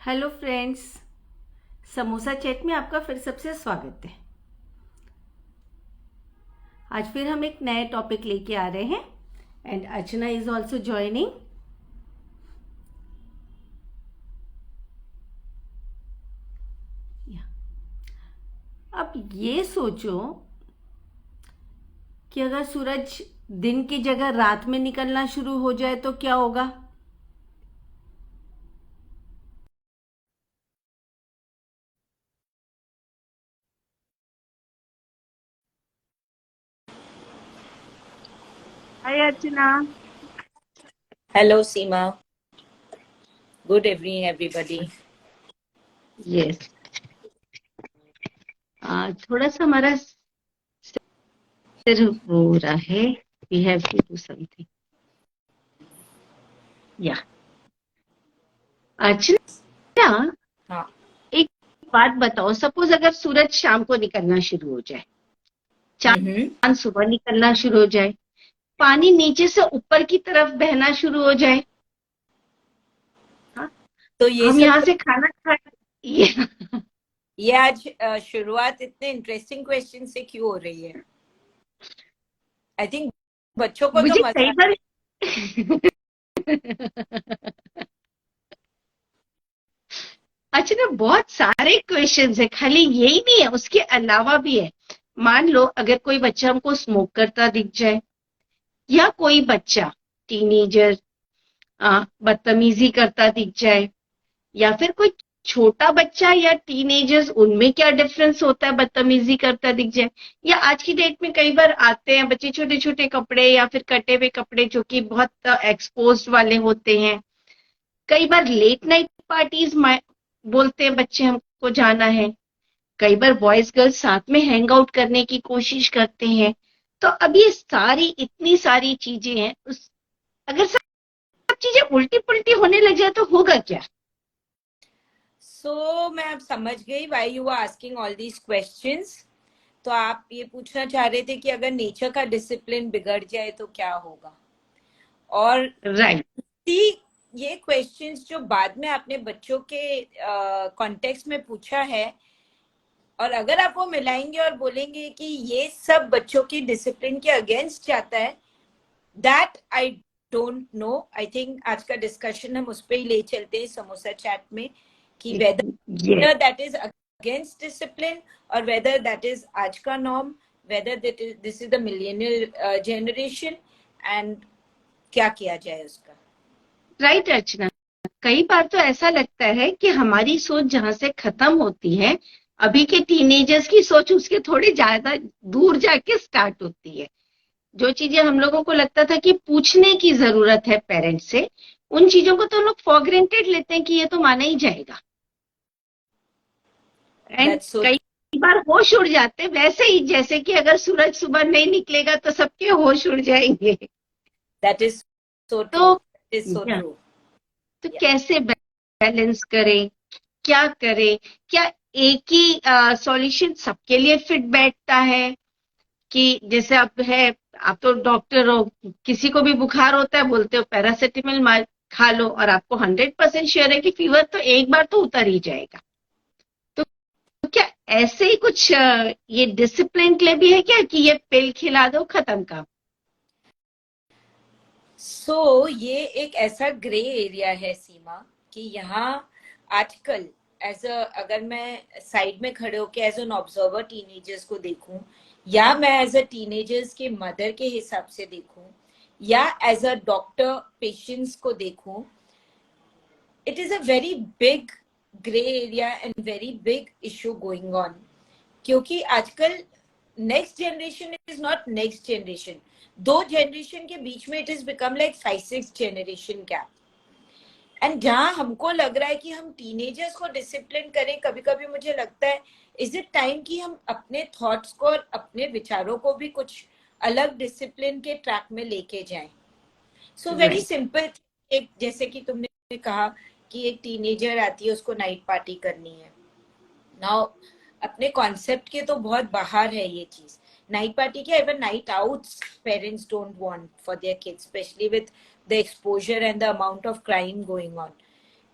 Hello friends, samosa chat में आपका फिर सबसे स्वागत है। आज फिर हम एक नए टॉपिक लेके आ रहे हैं and Archana is also joining. अब ये सोचो कि अगर सूरज दिन की जगह रात में निकलना शुरू हो जाए तो क्या होगा। Hi Archana. Hello, Seema. Good evening, everybody. Yes, थोड़ा सा हमारा सिर हो रहा है। We have to do something. या अर्चना, हाँ, एक बात बताओ, सपोज अगर सूरज शाम को निकलना शुरू हो जाए, चांद सुबह निकलना शुरू हो जाए, पानी नीचे से ऊपर की तरफ बहना शुरू हो जाए, हाँ, तो ये हम सब यहाँ से खाना खा ये आज शुरुआत इतने इंटरेस्टिंग क्वेश्चन से क्यों हो रही है? आई थिंक बच्चों को तो मुझे मजा। कई बार अच्छा ना, बहुत सारे क्वेश्चंस है, खाली यही नहीं है, उसके अलावा भी है। मान लो अगर कोई बच्चा हमको स्मोक करता दिख जाए, या कोई बच्चा टीनेजर बदतमीजी करता दिख जाए, या फिर कोई छोटा बच्चा या टीनेजर्स, उनमें क्या डिफरेंस होता है बदतमीजी करता दिख जाए, या आज की डेट में कई बार आते हैं बच्चे छोटे छोटे कपड़े या फिर कटे हुए कपड़े जो कि बहुत एक्सपोज्ड वाले होते हैं। कई बार लेट नाइट पार्टीज बोलते हैं बच्चे हमको जाना है। कई बार बॉयज गर्ल्स साथ में हैंग आउट करने की कोशिश करते हैं। तो अब ये सारी इतनी सारी चीजें हैं, अगर सब चीजें उल्टी पुल्टी होने लग जाए तो होगा क्या। मैं अब समझ गई why you are asking all these questions. तो आप ये पूछना चाह रहे थे कि अगर नेचर का डिसिप्लिन बिगड़ जाए तो क्या होगा। और राइट। ये क्वेश्चंस जो बाद में आपने बच्चों के कॉन्टेक्स्ट में पूछा है, और अगर आप वो मिलाएंगे और बोलेंगे कि ये सब बच्चों की डिसिप्लिन के अगेंस्ट जाता है, that I don't know. I think आज का डिस्कशन हम उस पर ही ले चलते हैं समोसा चैट में, कि ये whether that is against discipline और वेदर दैट इज आज का norm, whether this is the millennial generation, and क्या किया जाए उसका। राइट अर्चना, कई बार तो ऐसा लगता है कि हमारी सोच जहां से खत्म होती है, अभी के टीनेजर्स की सोच उसके थोड़ी ज्यादा दूर जाके स्टार्ट होती है। जो चीजें हम लोगों को लगता था कि पूछने की जरूरत है पेरेंट्स से, उन चीजों को तो लोग फॉर ग्रेंटेड लेते हैं कि ये तो माना ही जाएगा। एंड दैट्स सो कई बार होश उड़ जाते, वैसे ही जैसे कि अगर सूरज सुबह नहीं निकलेगा तो सबके होश उड़ जाएंगे। दैट इज सो तो true, that is so true. तो कैसे बैलेंस करें, क्या करें, क्या एक ही सॉल्यूशन सबके लिए फिट बैठता है? कि जैसे आप है, आप तो डॉक्टर हो, किसी को भी बुखार होता है बोलते हो पैरासिटामोल खा लो और आपको 100% श्योर है कि फीवर तो एक बार तो उतर ही जाएगा। तो क्या ऐसे ही कुछ ये डिसिप्लिन के लिए भी है क्या कि ये पिल खिला दो खत्म काम? ये एक ऐसा ग्रे एरिया है सीमा, कि यहाँ आजकल अगर मैं साइड में खड़े होकर एज एन ऑब्जर्वर टीनेजर्स को देखूं, या मैं एज अ टीनेजर्स के मदर के हिसाब से देखूं, या एज अ डॉक्टर पेशेंट्स को देखूं, it is a very big grey area and very big issue going on. क्योंकि आजकल next generation is not next generation, दो जनरेशन के बीच में it is become like 5-6 generation gap. And जहां हमको लग रहा है कि हम टीनेजर्स को डिसिप्लिन करें, कभी कभी मुझे लगता है इज इट टाइम कि हम अपने थॉट्स को और अपने विचारों को भी कुछ अलग डिसिप्लिन के ट्रैक में लेके जाएं। Very right. सिंपल, एक जैसे कि तुमने कहा कि एक टीनेजर आती है, उसको नाइट पार्टी करनी है। नाउ अपने कॉन्सेप्ट के तो बहुत बाहर है ये चीज। नाइट पार्टी क्या, even night outs parents don't want for their kids, specially with the exposure and the amount of crime going on.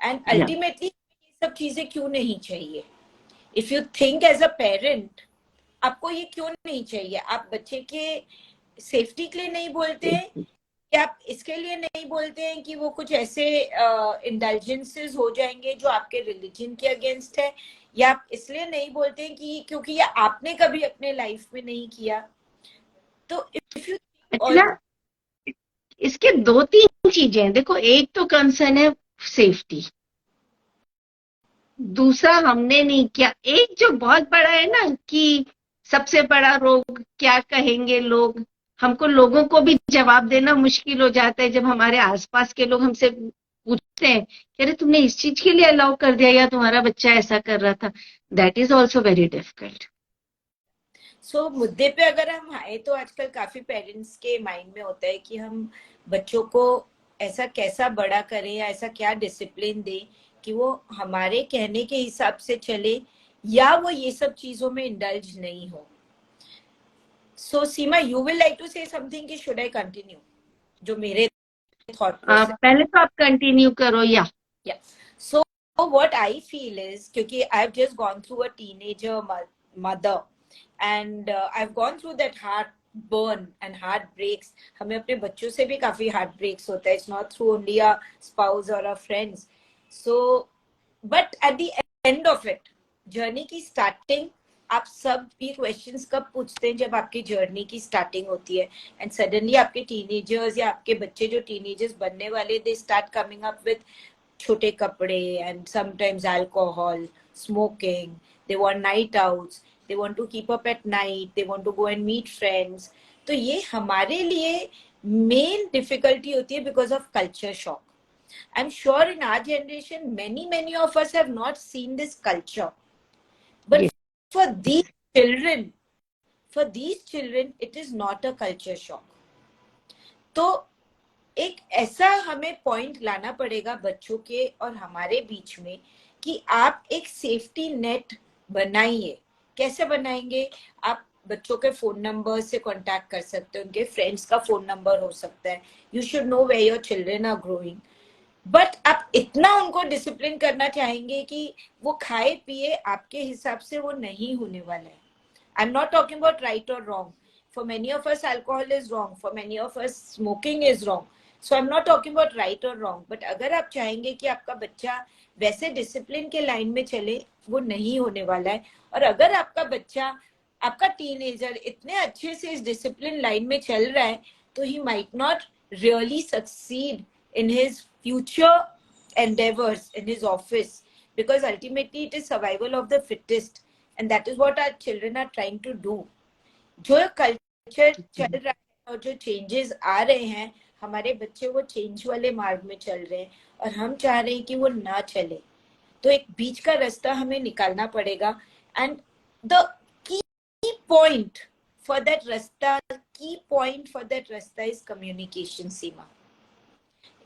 And या अल्टीमेटली सब चीजें क्यों नहीं चाहिए? If you think as a parent, आपको ये क्यों नहीं चाहिए? आप बच्चे के सेफ्टी के लिए नहीं बोलते हैं, कि आप इसके लिए नहीं बोलते हैं कि वो कुछ ऐसे इंडल्जेंसेस हो जाएंगे जो आपके रिलीजन के अगेंस्ट है, या आप इसलिए नहीं बोलते हैं कि क्योंकि ये आपने कभी अपने लाइफ में नहीं किया? तो इफ यू अच्छा, इसके दो तीन चीजें हैं। देखो, एक तो कंसर्न है सेफ्टी, दूसरा हमने नहीं किया। एक जो बहुत बड़ा है ना कि सबसे बड़ा रोग क्या कहेंगे लोग, हमको लोगों को भी जवाब देना मुश्किल हो जाता है जब हमारे आसपास के लोग हमसे पूछते हैं कि अरे तुमने इस चीज के लिए अलाउ कर दिया या तुम्हारा बच्चा ऐसा कर रहा था। That is also very difficult. So मुद्दे पे अगर हम आए तो आजकल काफी पेरेंट्स के माइंड में होता है कि हम बच्चों को ऐसा कैसा बड़ा करें या ऐसा क्या डिसिप्लिन दें कि वो हमारे कहने के हिसाब से चले, या वो ये सब चीजों में इंडल्ज नहीं हो। So Seema, you will like to say something कि शुड आई कंटिन्यू जो मेरे थॉट प्रोसेस? पहले तो आप कंटिन्यू करो या। Yeah. So what I feel is, क्योंकि I've just gone through a teenager mother, and I've gone through that heartburn and heartbreaks. हमें अपने बच्चों से भी काफी heartbreaks होता है. It's not through only a spouse or a friends. So, but at the end of it, journey की starting, आप सब भी क्वेश्चंस कब पूछते हैं? जब आपकी जर्नी की स्टार्टिंग होती है एंड सडनली आपके टीनेजर्स या आपके बच्चे जो टीनेजर्स बनने वाले, they start coming up with छोटे कपड़े and sometimes alcohol, smoking, they want night outs, they want to keep up at night, they want to go and meet friends. तो ये हमारे लिए मेन डिफिकल्टी होती है because of culture shock. I'm sure in our generation, many of us have not seen this culture. But Yes. for these children, it is not a culture shock. तो एक ऐसा हमें पॉइंट लाना पड़ेगा बच्चों के और हमारे बीच में कि आप एक सेफ्टी नेट बनाइए। कैसे बनाएंगे? आप बच्चों के फोन नंबर से कांटेक्ट कर सकते हैं, उनके फ्रेंड्स का फोन नंबर हो सकता है। You should know where your children are growing. But आप इतना उनको डिसिप्लिन करना चाहेंगे कि वो खाए पिए आपके हिसाब से, वो नहीं होने वाला है। I am not talking about right और wrong. For many of us alcohol is wrong, for many of us smoking is wrong. So I am not talking about right और रॉन्ग, बट अगर आप चाहेंगे कि आपका बच्चा वैसे डिसिप्लिन के लाइन में चले, वो नहीं होने वाला है। और अगर आपका बच्चा, आपका टीनेजर इतने अच्छे से इस डिसिप्लिन लाइन में चल रहा है, तो he might not really succeed in his future endeavors in his office, because ultimately it is survival of the fittest, and that is what our children are trying to do. जो culture चल रहा है और जो changes आ रहे हैं, हमारे बच्चे वो चेंज वाले मार्ग में चल रहे हैं और हम चाह रहे हैं कि वो ना चले। तो एक बीच का रास्ता हमें निकालना पड़ेगा। And the key point for that रास्ता, is communication. Seema,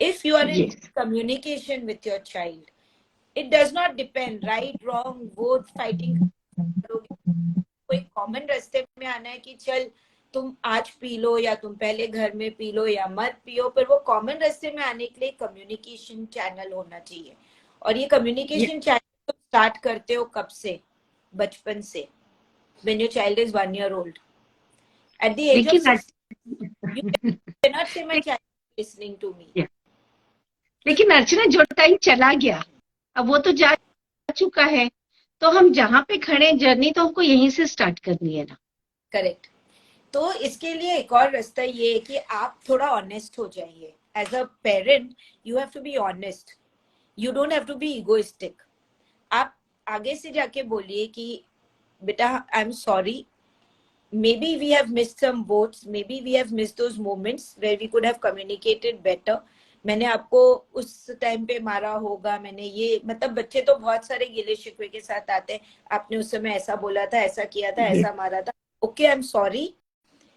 if you are in Yes. communication with your child, it does not depend right wrong vote fighting कोई कॉमन रास्ते में आना है कि चल तुम आज पी लो या तुम पहले घर में पी लो या मत पियो, पर वो कॉमन रास्ते में आने के लिए कम्युनिकेशन चैनल होना चाहिए। और ये कम्युनिकेशन चैनल तुम स्टार्ट करते हो कब से? बचपन से, when your child is 1 year old. At the age of लेकिन 6, you cannot say my child is listening to me. लेकिन अर्चना, जो टाइम चला गया अब वो तो जा चुका है, तो हम जहाँ पे खड़े जर्नी तो हमको यहीं से स्टार्ट करनी है ना। करेक्ट। तो इसके लिए एक और रास्ता ये है कि आप थोड़ा ऑनेस्ट हो जाइए। As a parent you have to be honest, you don't have to be egoistic. आप आगे से जाके बोलिए कि बेटा I am sorry, maybe we have missed some boats, maybe we have missed those moments where we could have communicated better. मैंने आपको उस टाइम पे मारा होगा, मैंने ये, मतलब बच्चे तो बहुत सारे गिले शिकवे के साथ आते हैं, आपने उस समय ऐसा बोला था, ऐसा किया था, ऐसा मारा था। Okay, I am sorry,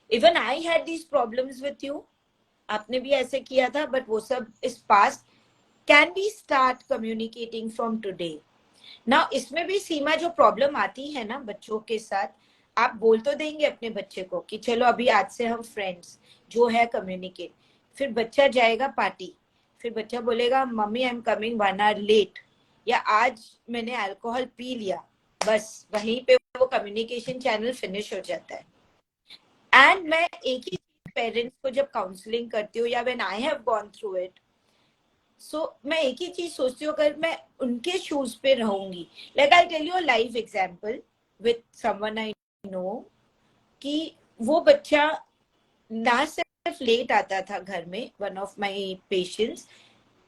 even I had these problems with you, आपने भी ऐसे किया था, बट वो सब is past. Can we start communicating from today? ना इसमें भी सीमा, जो प्रॉब्लम आती है ना बच्चों के साथ, आप बोल तो देंगे अपने बच्चे को कि चलो अभी आज से हम फ्रेंड्स जो है कम्युनिकेट। फिर बच्चा जाएगा पार्टी, फिर बच्चा बोलेगा mummy I am coming 1 hour late, या आज मैंने अल्कोहल पी लिया, बस वहीं पे वो कम्युनिकेशन चैनल फिनिश हो जाता है। एंड मैं एक ही पेरेंट्स को जब काउंसलिंग करती हूँ या when I have gone through it, so मैं एक ही चीज सोचती हूँ, अगर मैं उनके शूज पे रहूंगी, like I tell you live example with someone I know, कि वो बच्चा ना सिर्फ लेट आता था घर में, वन ऑफ माय पेशेंट्स,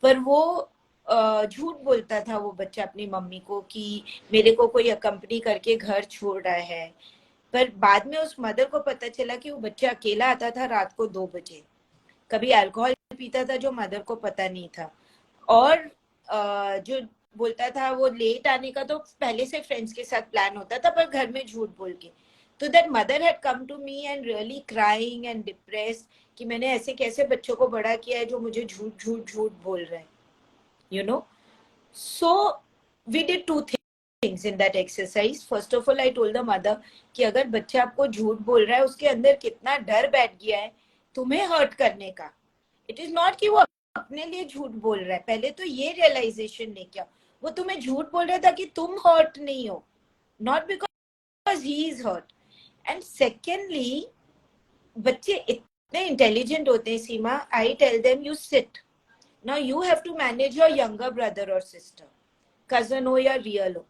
पर वो झूठ बोलता था वो बच्चा अपनी मम्मी को कि मेरे को कोई अकम्पनी करके घर छोड़ रहा है। पर बाद में उस मदर को पता चला कि वो बच्चा अकेला आता था रात को 2 बजे, कभी अल्कोहल पीता था जो मदर को पता नहीं था, और जो बोलता था वो लेट आने का तो पहले से फ्रेंड्स के साथ प्लान होता था, पर घर में झूठ बोल के। तो that mother had come to me and really crying and depressed कि मैंने ऐसे कैसे बच्चों को बड़ा किया है जो मुझे झूठ झूठ झूठ बोल रहे हैं, you know. So we did 2 things in that exercise. First of all, I told the mother कि अगर बच्चा आपको झूठ बोल रहा है, उसके अंदर कितना डर बैठ गया है तुम्हें हर्ट करने का। इट इज नॉट कि वो अपने लिए झूठ बोल रहा है, पहले तो ये रियलाइजेशन लेके आओ, वो तुम्हें झूठ बोल रहा है ताकि तुम हर्ट नहीं हो, not because he is hurt. And secondly, बच्चे इतने इंटेलिजेंट होते हैं Seema, I tell them you sit, now you have to manage your younger brother और सिस्टर, कजन हो या रियल हो।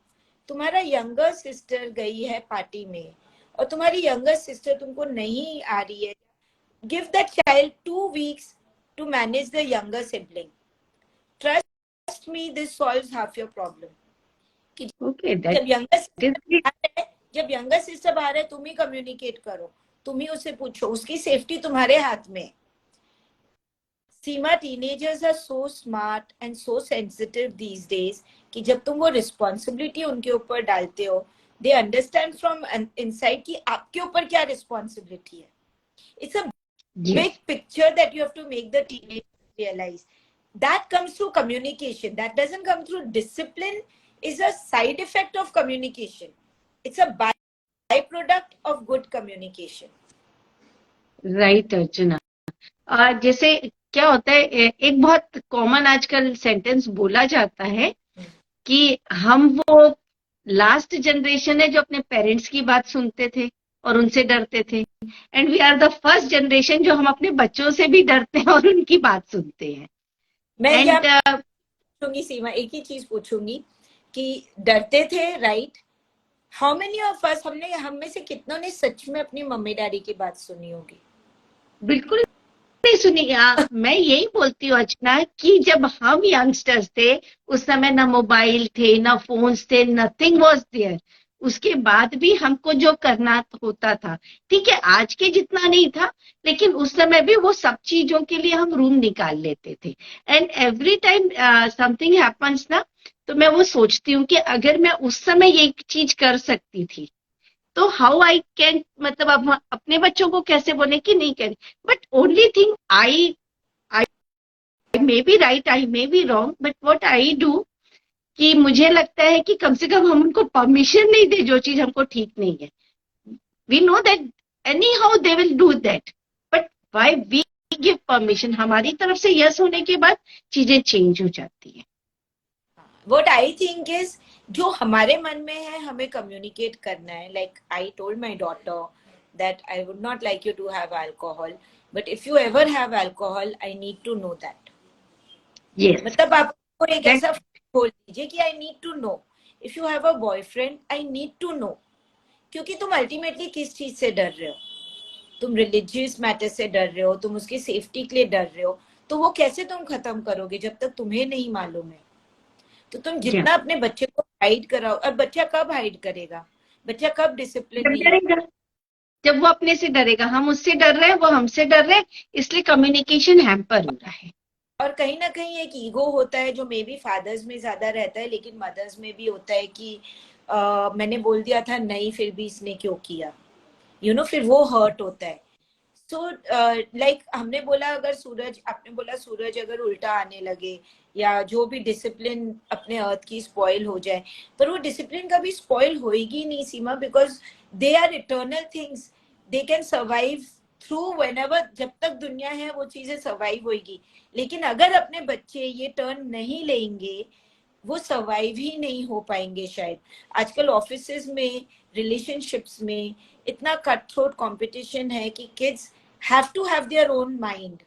तुम्हारा यंगर सिस्टर गई है पार्टी में और तुम्हारी यंगर सिस्टर तुमको नहीं आ रही है, give that child 2 weeks to manage the younger sibling. Trust me, this solves half your problem. Okay, जब यंगर is सिस्टर जब यंगर सिस्टर बाहर है, तुम ही कम्युनिकेट करो, तुम ही उसे पूछो, उसकी सेफ्टी तुम्हारे हाथ में। Seema, teenagers are so smart and so sensitive these days कि जब तुम वो रिस्पॉन्सिबिलिटी उनके ऊपर डालते हो, दे अंडरस्टैंड फ्रॉम इनसाइड कि आपके ऊपर क्या रिस्पॉन्सिबिलिटी है। It's a big picture that you have to make the teenagers realize. That comes through communication. That doesn't come through discipline. Is a side effect of communication. It's a byproduct of good communication. Right Archana. जैसे क्या होता है, एक बहुत common आजकल sentence बोला जाता है कि हम वो लास्ट जनरेशन है जो अपने पेरेंट्स की बात सुनते थे और उनसे डरते थे, and we are the first generation जो हम अपने बच्चों से भी डरते हैं और उनकी बात सुनते हैं। मैं एंड पूछूंगी सीमा, एक ही चीज पूछूंगी कि डरते थे, राइट? हाउ मेनी ऑफ अस, हम में से कितनों ने सच में अपनी मम्मी डैडी की बात सुनी होगी? बिल्कुल नहीं सुनी। मैं यही बोलती हूँ अर्चना कि जब हम यंगस्टर्स थे उस समय ना मोबाइल थे, ना फोन्स थे, नथिंग वाज देयर। उसके बाद भी हमको जो करना होता था, ठीक है आज के जितना नहीं था, लेकिन उस समय भी वो सब चीजों के लिए हम रूम निकाल लेते थे। And every time something happens ना, तो मैं वो सोचती हूँ कि अगर मैं उस समय ये चीज कर सकती थी तो हाउ आई कैन, मतलब अब अपने बच्चों को कैसे बोले कि नहीं करें। But only thing I may be right, I may be wrong, but what I do कि मुझे लगता है कि कम से कम हम उनको परमिशन नहीं दे जो चीज हमको ठीक नहीं है। We know that anyhow they will do that, but why we give permission? हमारी तरफ से यस होने के बाद चीजें चेंज हो जाती है। What I think is, जो हमारे मन में है हमें कम्युनिकेट करना है। Like I told my daughter that I would not like you to have alcohol, but if you ever have alcohol, I need to know that. Yes, मतलब आपको एक that ऐसा बोल दीजिए कि I need to know. If you have a boyfriend, I need to know. क्योंकि तुम ultimately किस चीज से डर रहे हो? तुम रिलीजियस मैटर से डर रहे हो, तुम उसकी सेफ्टी के लिए डर रहे हो, तो वो कैसे तुम खत्म करोगे जब तक तुम्हें नहीं मालूम है? तो तुम yeah. जितना अपने बच्चे को हाइड कराओ, और बच्चा कब हाइड करेगा? बच्चा कब डिसिप्लिन जब नहीं डरेगा, जब वो अपने से डरेगा, हम उससे डर रहे हैं, वो हमसे डर रहे हैं, इसलिए कम्युनिकेशन हैम्पर हो रहा है। और कहीं ना कहीं एक ईगो होता है जो मे बी फादर्स में ज्यादा रहता है, लेकिन मदर्स में भी होता है कि मैंने बोल दिया था नहीं, फिर भी इसने क्यों किया, यू नो, फिर वो हर्ट होता है। सो लाइक हमने बोला, अगर सूरज, आपने बोला सूरज अगर उल्टा आने लगे या जो भी डिसिप्लिन अपने अर्थ की स्पॉइल हो जाए, पर वो डिसिप्लिन कभी स्पॉइल होएगी नहीं Seema, because they are eternal things, they can survive through whenever, जब तक दुनिया है वो चीजें सर्वाइव होएगी। लेकिन अगर अपने बच्चे ये टर्न नहीं लेंगे, वो सर्वाइव ही नहीं हो पाएंगे शायद। आजकल ऑफिसेज में, रिलेशनशिप्स में इतना कट थ्रोट कंपटीशन है कि kids have to have their own mind.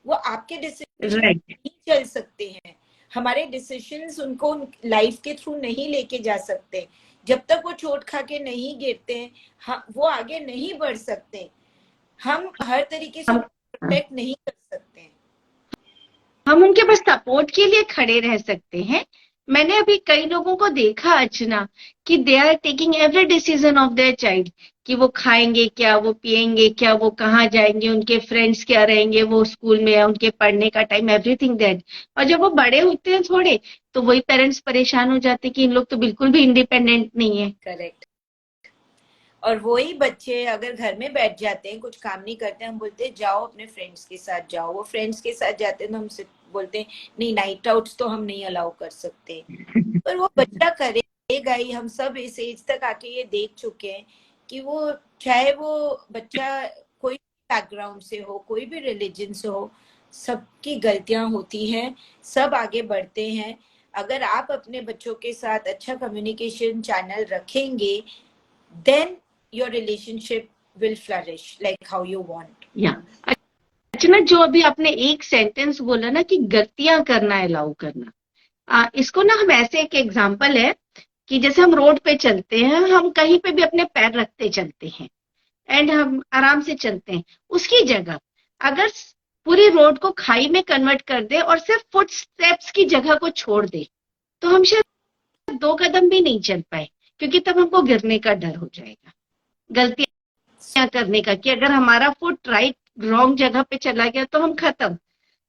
वो आपके डिसीजन राइट। नहीं चल सकते हैं, हमारे डिसीजंस उनको लाइफ के थ्रू नहीं लेके जा सकते। जब तक वो चोट खा के नहीं गिरते हैं, वो आगे नहीं बढ़ सकते। हम हर तरीके से हम प्रोटेक्ट नहीं कर सकते हैं। हम उनके बस सपोर्ट के लिए खड़े रह सकते हैं। मैंने अभी कई लोगों को देखा अर्चना कि they are taking every decision of their child, कि वो खाएंगे क्या, वो पिएंगे क्या, वो कहाँ जाएंगे, उनके फ्रेंड्स क्या रहेंगे, वो स्कूल में है, उनके पढ़ने का टाइम, एवरीथिंग दैट। और जब वो बड़े होते हैं थोड़े, तो वही पेरेंट्स परेशान हो जाते हैं कि इन लोग तो बिल्कुल भी इंडिपेंडेंट नहीं है। करेक्ट। और वही बच्चे अगर घर में बैठ जाते हैं, कुछ काम नहीं करते, हम बोलते हैं जाओ अपने फ्रेंड्स के साथ जाओ। वो फ्रेंड्स के साथ जाते हैं तो हमसे बोलते हैं नहीं, नाइट आउट्स तो हम नहीं अलाउ कर सकते। पर वो बच्चा करेगा ही। हम सब इस एज तक आके ये देख चुके हैं कि वो, चाहे वो बच्चा कोई बैकग्राउंड से हो, कोई भी रिलीजन से हो, सबकी गलतियां होती हैं, सब आगे बढ़ते हैं। अगर आप अपने बच्चों के साथ अच्छा कम्युनिकेशन चैनल रखेंगे, then your relationship will flourish like how you want. या अर्चना, जो अभी आपने एक सेंटेंस बोला ना कि गलतियां करना अलाउ करना, इसको ना हम ऐसे, एक एग्जाम्पल है कि जैसे हम रोड पे चलते हैं, हम कहीं पे भी अपने पैर रखते चलते हैं एंड हम आराम से चलते हैं। उसकी जगह अगर पूरी रोड को खाई में कन्वर्ट कर दे और सिर्फ फुट स्टेप्स की जगह को छोड़ दे, तो हम शायद 2 कदम भी नहीं चल पाए, क्योंकि तब हमको गिरने का डर हो जाएगा। गलतियां करने का, कि अगर हमारा फुट राइट रॉन्ग जगह पे चला गया तो हम खत्म।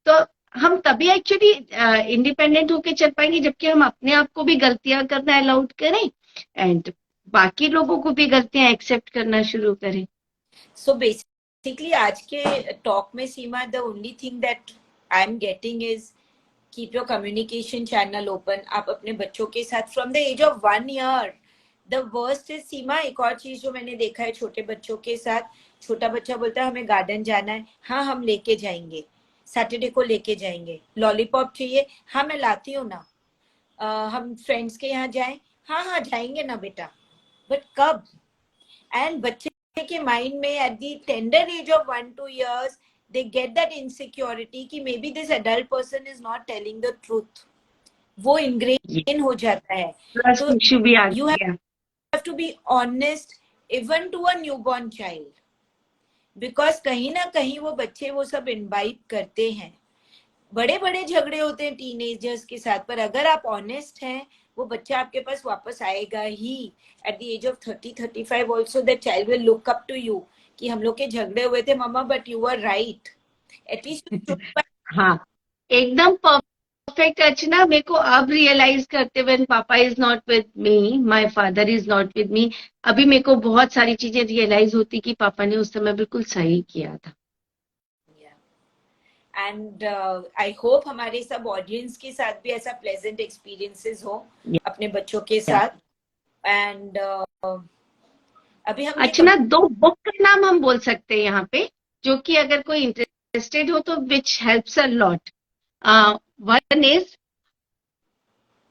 तो हम तभी एक्चुअली इंडिपेंडेंट होके चल पाएंगे जबकि हम अपने आप को भी गलतियां करना अलाउड करें एंड बाकी लोगों को भी गलतियां एक्सेप्ट करना शुरू करें। So basically आज के टॉक में सीमा, the only thing that I am getting is keep your communication channel open. आप अपने बच्चों के साथ from the age of 1 year, the worst is सीमा, एक और चीज जो मैंने देखा है छोटे बच्चों के साथ, छोटा बच्चा बोलता है हमें गार्डन जाना है, हाँ हम लेके जाएंगे, सैटरडे को लेके जाएंगे। लॉलीपॉप चाहिए, हाँ मैं लाती हूँ ना। हम फ्रेंड्स के यहाँ जाएं, हाँ हाँ जाएंगे ना बेटा, बट कब? एंड बच्चे के माइंड में at the tender as of 1-2 years they get that insecurity कि maybe this adult person is not telling the truth. वो ingrain हो जाता है। तो इश्यू भी आ you गया। have to be honest even to a newborn child, because कहीं ना कहीं वो बच्चे वो सब इनवाइब करते हैं। बड़े बड़े झगड़े होते हैं टीनेजर्स के साथ, पर अगर आप ऑनेस्ट हैं, वो बच्चा आपके पास वापस आएगा ही। At the age of 30-35 also that child will look up to you कि हम लोग के झगड़े हुए थे मम्मा, but you are right, at least. हाँ, एकदम परफेक्ट अर्चना। मेरे को अब रियलाइज करते व्हेन पापा is not with me, my father is not with me, अभी मेरे को बहुत सारी चीजें रियलाइज होती कि पापा ने उस समय बिल्कुल सही किया था। एंड आई होप हमारे सब ऑडियंस के साथ भी ऐसा प्लेजेंट एक्सपीरियंसेस हो अपने बच्चों के साथ। एंड अभी हम अर्चना, 2 बुक का नाम हम बोल सकते हैं यहाँ पे, जो कि अगर कोई इंटरेस्टेड हो तो which helps a lot. One is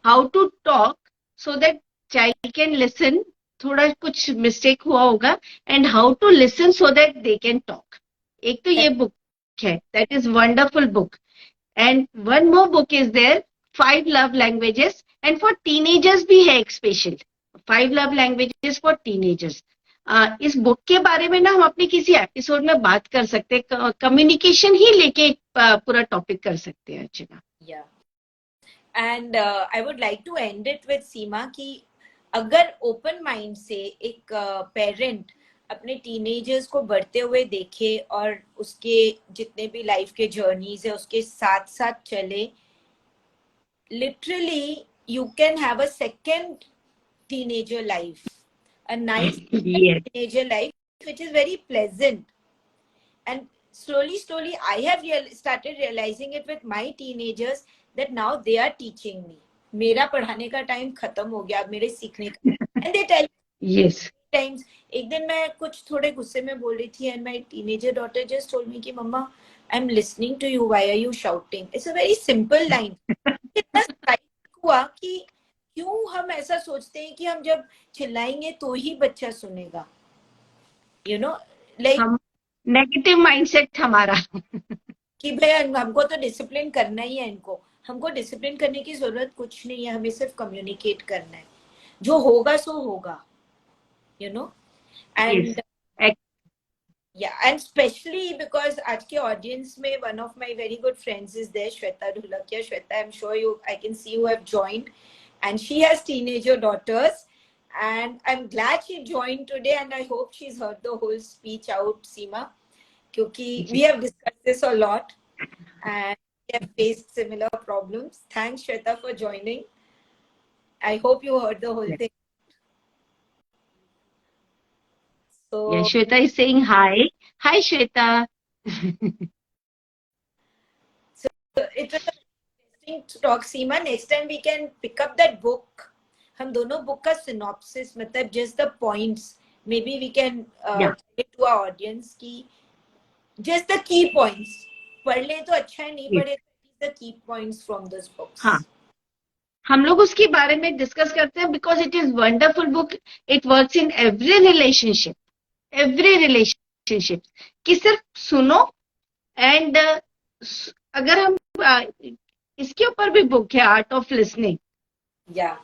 how to talk so that child can listen, थोड़ा कुछ मिस्टेक हुआ होगा, and how to listen so that they can talk. एक तो ये बुक है, that is wonderful book. And one more book is there, 5 love languages, and for teenagers भी है एक special, 5 love languages for teenagers. इस बुक के बारे में ना हम अपने किसी एपिसोड में बात कर सकते हैं, कम्युनिकेशन ही लेके पूरा टॉपिक कर सकते हैं Archana. And I would like to end it with Seema कि अगर ओपन माइंड से एक पेरेंट अपने टीनेजर्स को बढ़ते हुए देखे और उसके जितने भी लाइफ के जर्नीज है उसके साथ साथ चले, literally you can have a second teenager life, a nice Yes. teenager life which is very pleasant. And slowly I have started realizing it with my teenagers that now they are teaching me. मेरा पढ़ाने का time खत्म हो गया, अब मेरे सीखने का। and they tell Yes. times, एक दिन मैं कुछ थोड़े गुस्से में बोल रही थी and my teenager daughter just told me कि मम्मा I'm listening to you, why are you shouting? It's a very simple line. हुआ कि क्यों हम ऐसा सोचते हैं कि हम जब चिल्लाएंगे तो ही बच्चा सुनेगा, लाइक हम नेगेटिव माइंडसेट हमारा। कि भाई हमको तो डिसिप्लिन करना ही है इनको। हमको डिसिप्लिन करने की जरूरत कुछ नहीं है, हमें सिर्फ कम्युनिकेट करना है, जो होगा सो होगा, you know Yes. And yeah, and especially because आज के audience में one of my very good friends is there, Shweta Dhulakia. Shweta, I'm sure I can see you have joined, and she has teenager daughters, and I'm glad she joined today, and I hope she's heard the whole speech out, Seema, क्योंकि we have discussed this a lot, and we have faced similar problems. Thanks, Shweta, for joining. I hope you heard the whole thing. Yeah, So Shweta is saying hi. Hi, Shweta. it was interesting to talk, Seema. Next time we can pick up that book. हम दोनों book का synopsis, मतलब just the points. Maybe we can Yeah, tell it to our audience कि just the key points. पढ़ ले तो अच्छा है, नहीं yes. पढ़े तो the key points from those हाँ, books. हम लोग उसके बारे में डिस्कस करते हैं because it is wonderful book. It works in every relationship कि सिर्फ सुनो एंड अगर हम इसके ऊपर भी बुक है, art of listening. Yeah.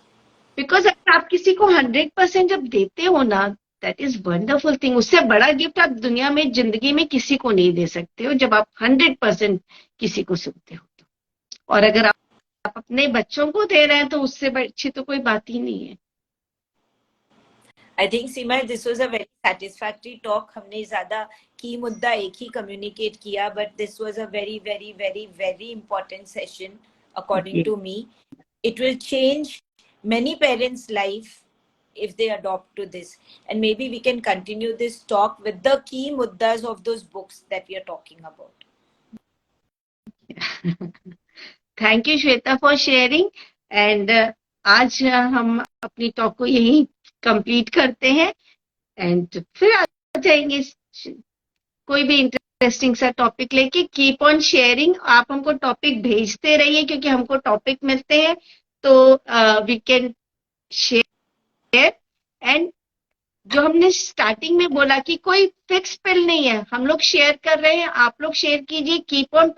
Because अगर आप किसी को 100% जब देते हो ना, दैट इज वंडरफुल थिंग. उससे बड़ा गिफ्ट आप दुनिया में जिंदगी में किसी को नहीं दे सकते हो जब आप 100% किसी को सुनते हो तो. और अगर आप अपने बच्चों को दे रहे हैं तो उससे अच्छी तो कोई बात ही नहीं है. I think Seema, this was a very satisfactory talk. हमने ज़्यादा की मुद्दा एक ही communicate किया, but this was a very, very, very, very important session, according Yeah. to me. It will change many parents' life if they adopt to this, and maybe we can continue this talk with the key muddas of those books that we are talking about. Thank you Shweta for sharing. And आज हम अपनी talk को यही complete करते हैं and फिर आ जाएंगे कोई भी इंटरेस्टिंग सा टॉपिक लेके. Keep on sharing. आप हमको टॉपिक भेजते रहिए क्योंकि हमको टॉपिक मिलते हैं तो वी कैन शेयर. एंड जो हमने स्टार्टिंग में बोला कि कोई फिक्स पिल नहीं है, हम लोग शेयर कर रहे हैं, आप लोग शेयर कीजिए. Keep on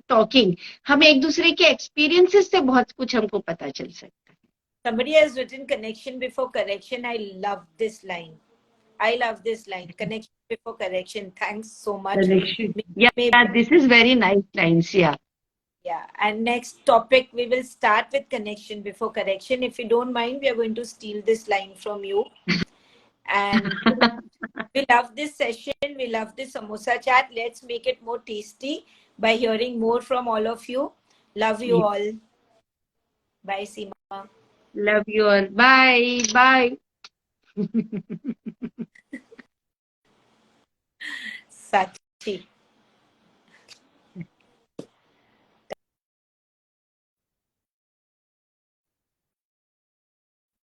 talking. हम एक दूसरे के एक्सपीरियंसेस से बहुत कुछ हमको पता चल सकता है. Somebody has written connection before correction. I love this line. I love this line. Connection before correction. Thanks so much. Yeah, this is very nice lines. Yeah. Yeah, and next topic we will start with connection before correction. If you don't mind, we are going to steal this line from you. And we love this session. We love this samosa chat. Let's make it more tasty by hearing more from all of you. Love you all. Bye, Seema. Love you all. Bye. Bye. Sachi.